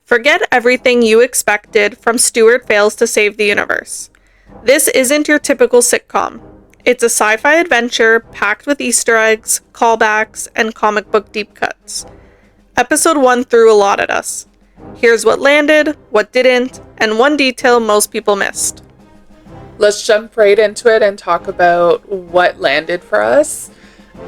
Forget everything you expected from Stuart Fails to Save the Universe. This isn't your typical sitcom. It's a sci-fi adventure packed with Easter eggs, callbacks, and comic book deep cuts. Episode 1 threw a lot at us. Here's what landed, what didn't, and one detail most people missed. Let's jump right into it and talk about what landed for us.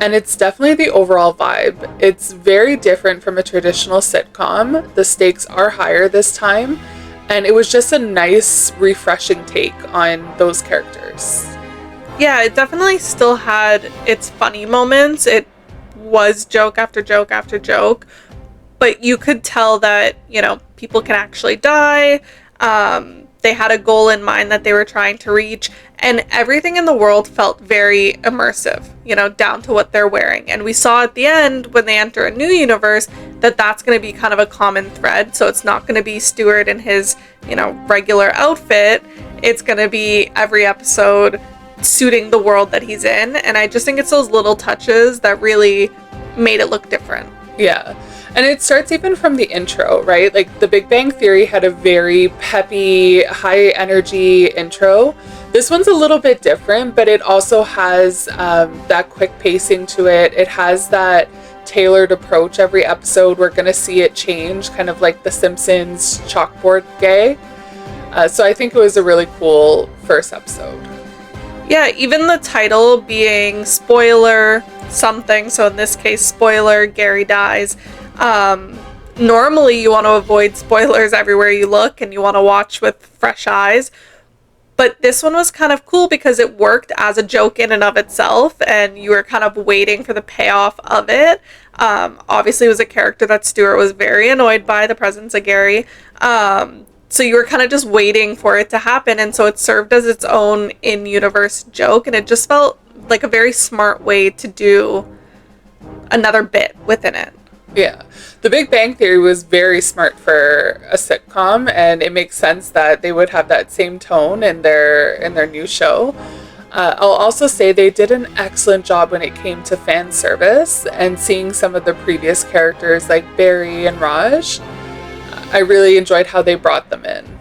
And it's definitely the overall vibe. It's very different from a traditional sitcom. The stakes are higher this time. And it was just a nice, refreshing take on those characters. Yeah, it definitely still had its funny moments. It was joke after joke after joke. But you could tell that, people can actually die. They had a goal in mind that they were trying to reach. And everything in the world felt very immersive, down to what they're wearing. And we saw at the end, when they enter a new universe, that that's going to be kind of a common thread. So it's not going to be Stuart in his, regular outfit. It's going to be every episode suiting the world that he's in. And I just think it's those little touches that really made it look different. Yeah. And it starts even from the intro, right? Like, The Big Bang Theory had a very peppy, high energy intro. This one's a little bit different, but it also has that quick pacing to it. It has that tailored approach every episode. We're going to see it change, kind of like The Simpsons chalkboard gay. So I think it was a really cool first episode. Yeah, even the title being spoiler something. So in this case, spoiler, Gary dies. Normally you want to avoid spoilers everywhere you look and you want to watch with fresh eyes. But this one was kind of cool because it worked as a joke in and of itself and you were kind of waiting for the payoff of it. Obviously it was a character that Stuart was very annoyed by, the presence of Gary. So you were kind of just waiting for it to happen. And so it served as its own in-universe joke. And it just felt like a very smart way to do another bit within it. Yeah. The Big Bang Theory was very smart for a sitcom, and it makes sense that they would have that same tone in their new show. I'll also say they did an excellent job when it came to fan service and seeing some of the previous characters like Barry and Raj. I really enjoyed how they brought them in.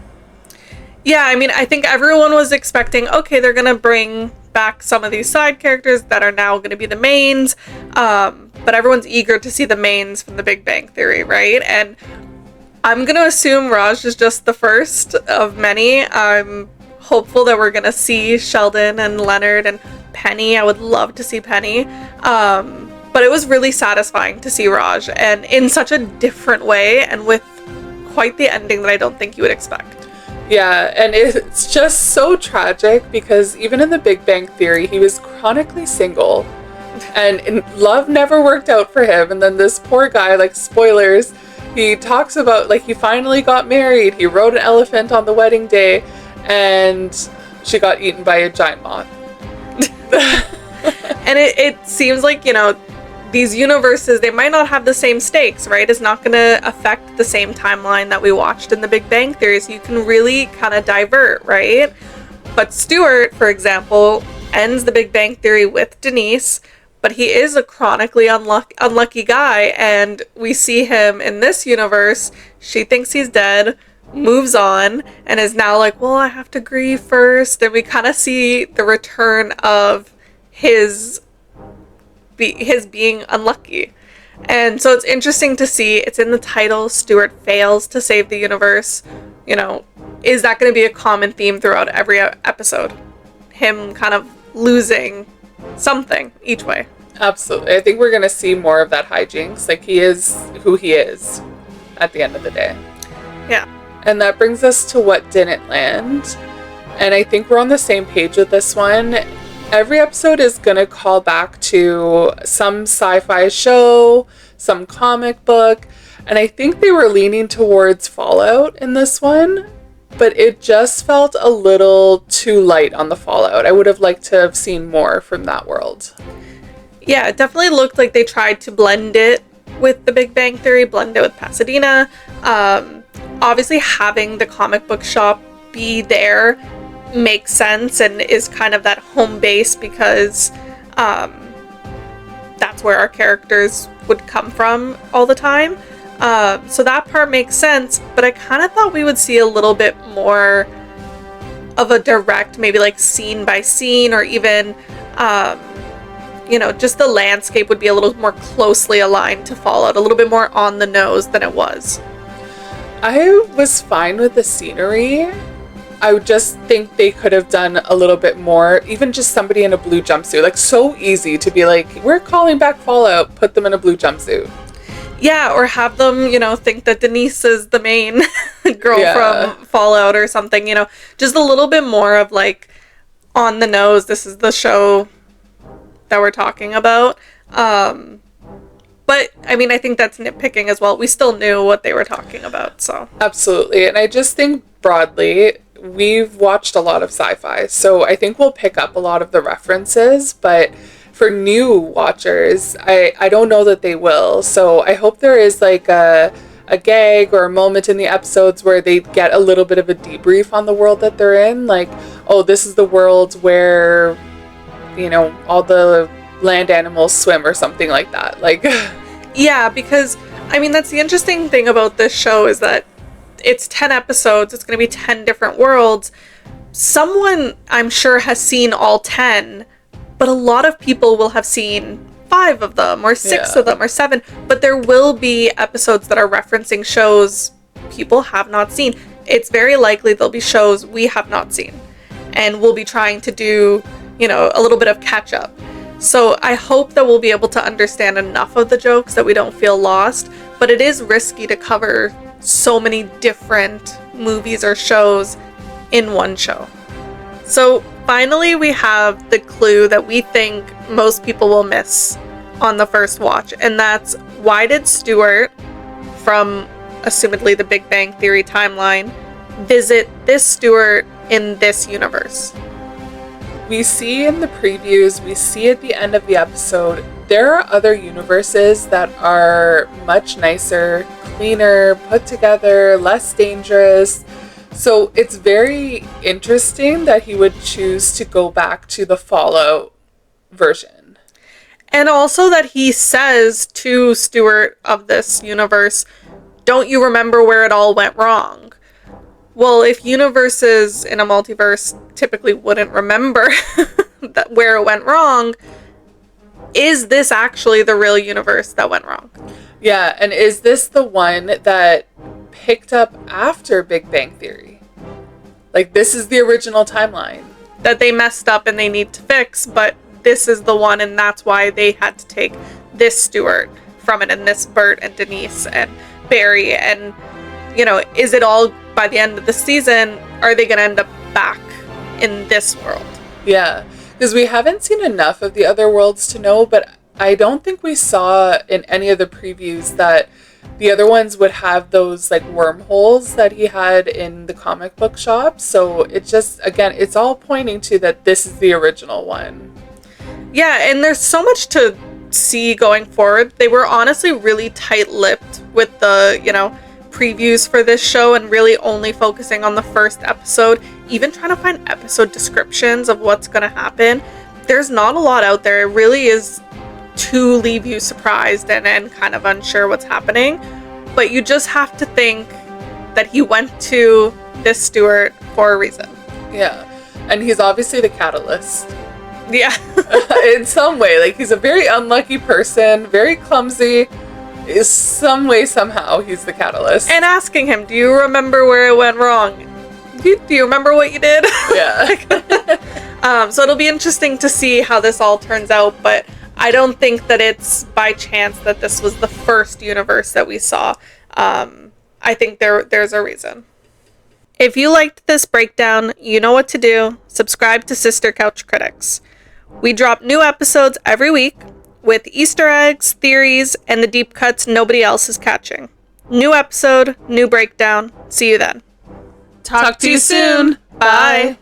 Yeah, I think everyone was expecting, okay, they're going to bring back some of these side characters that are now going to be the mains. But everyone's eager to see the mains from The Big Bang Theory, right? And I'm going to assume Raj is just the first of many. I'm hopeful that we're going to see Sheldon and Leonard and Penny. I would love to see Penny. But it was really satisfying to see Raj, and in such a different way and with quite the ending that I don't think you would expect. Yeah, and it's just so tragic because even in The Big Bang Theory, he was chronically single. And love never worked out for him. And then this poor guy, like, spoilers, he talks about, like, he finally got married. He rode an elephant on the wedding day, and she got eaten by a giant moth. And it seems like, these universes, they might not have the same stakes, right? It's not going to affect the same timeline that we watched in The Big Bang Theory, so you can really kind of divert, right? But Stuart, for example, ends The Big Bang Theory with Denise, but he is a chronically unlucky guy, and we see him in this universe. She thinks he's dead, moves on, and is now like, well, I have to grieve first. And we kind of see the return of his being unlucky. And so it's interesting to see. It's in the title, Stuart Fails to Save the Universe. Is that going to be a common theme throughout every episode? Him kind of losing something each way. Absolutely. I think we're going to see more of that hijinks. Like, he is who he is at the end of the day. Yeah. And that brings us to what didn't land. And I think we're on the same page with this one. Every episode is going to call back to some sci-fi show, some comic book, and I think they were leaning towards Fallout in this one, but it just felt a little too light on the Fallout. I would have liked to have seen more from that world. Yeah, it definitely looked like they tried to blend it with The Big Bang Theory, blend it with Pasadena. Obviously, having the comic book shop be there makes sense and is kind of that home base because that's where our characters would come from all the time. So that part makes sense, but I kind of thought we would see a little bit more of a direct, maybe like scene by scene, or even, just the landscape would be a little more closely aligned to Fallout, a little bit more on the nose than it was. I was fine with the scenery. I would just think they could have done a little bit more, even just somebody in a blue jumpsuit. Like, so easy to be like, we're calling back Fallout, put them in a blue jumpsuit. Yeah, or have them, think that Denise is the main girl from Fallout or something, just a little bit more of like on the nose. This is the show that we're talking about. But I mean, I think that's nitpicking as well. We still knew what they were talking about, so. Absolutely. And I just think broadly, we've watched a lot of sci-fi, so I think we'll pick up a lot of the references, but for new watchers, I don't know that they will. So I hope there is like a gag or a moment in the episodes where they get a little bit of a debrief on the world that they're in. Like, oh, this is the world where, all the land animals swim or something like that. Like, yeah, because I mean, that's the interesting thing about this show is that it's 10 episodes. It's going to be 10 different worlds. Someone, I'm sure, has seen all 10, but a lot of people will have seen 5 of them or 6 of them or 7. But there will be episodes that are referencing shows people have not seen. It's very likely there'll be shows we have not seen. And we'll be trying to do, a little bit of catch up. So I hope that we'll be able to understand enough of the jokes that we don't feel lost. But it is risky to cover so many different movies or shows in one show. So finally, we have the clue that we think most people will miss on the first watch, and that's, why did Stuart, from assumedly the Big Bang Theory timeline, visit this Stuart in this universe? We see in the previews, we see at the end of the episode, there are other universes that are much nicer, cleaner, put together, less dangerous. So it's very interesting that he would choose to go back to the Fallout version. And also that he says to Stuart of this universe, don't you remember where it all went wrong? Well, if universes in a multiverse typically wouldn't remember that where it went wrong, is this actually the real universe that went wrong? Yeah, and is this the one that picked up after Big Bang Theory? Like, this is the original timeline that they messed up and they need to fix, but this is the one, and that's why they had to take this Stuart from it, and this Bert and Denise and Barry, and is it all, by the end of the season, are they going to end up back in this world? Yeah, because we haven't seen enough of the other worlds to know, but I don't think we saw in any of the previews that the other ones would have those like wormholes that he had in the comic book shop. So it just, again, it's all pointing to that this is the original one. Yeah, and there's so much to see going forward. They were honestly really tight-lipped with the, previews for this show and really only focusing on the first episode, even trying to find episode descriptions of what's going to happen. There's not a lot out there. It really is to leave you surprised and kind of unsure what's happening. But you just have to think that he went to this Stuart for a reason. Yeah. And he's obviously the catalyst. Yeah. In some way. Like, he's a very unlucky person, very clumsy. Some way, somehow, he's the catalyst. And asking him, do you remember where it went wrong? Do you remember what you did? Yeah. So it'll be interesting to see how this all turns out, but I don't think that it's by chance that this was the first universe that we saw. I think there's a reason. If you liked this breakdown, you know what to do. Subscribe to Sister Couch Critics. We drop new episodes every week with Easter eggs, theories, and the deep cuts nobody else is catching. New episode, new breakdown. See you then. Talk to you soon. Bye.